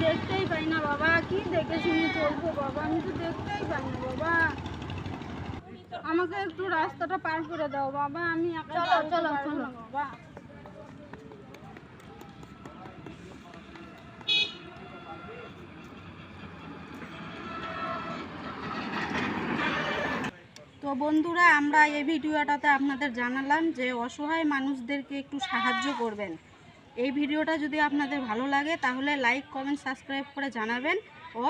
দেখতেই পাই না বাবা, কি দেখে শুনে চলবো বাবা, আমি তো দেখতেই পাই না বাবা, আমাকে একটু রাস্তাটা পার করে দাও বাবা, আমি চলো চলো চলো বাবা। তো বন্ধুরা, আমরা এই ভিডিওটাতে আপনাদের জানালাম যে অসহায় মানুষদেরকে একটু সাহায্য করবেন। এই ভিডিওটা যদি আপনাদের ভালো লাগে তাহলে লাইক, কমেন্ট, সাবস্ক্রাইব করে জানাবেন ও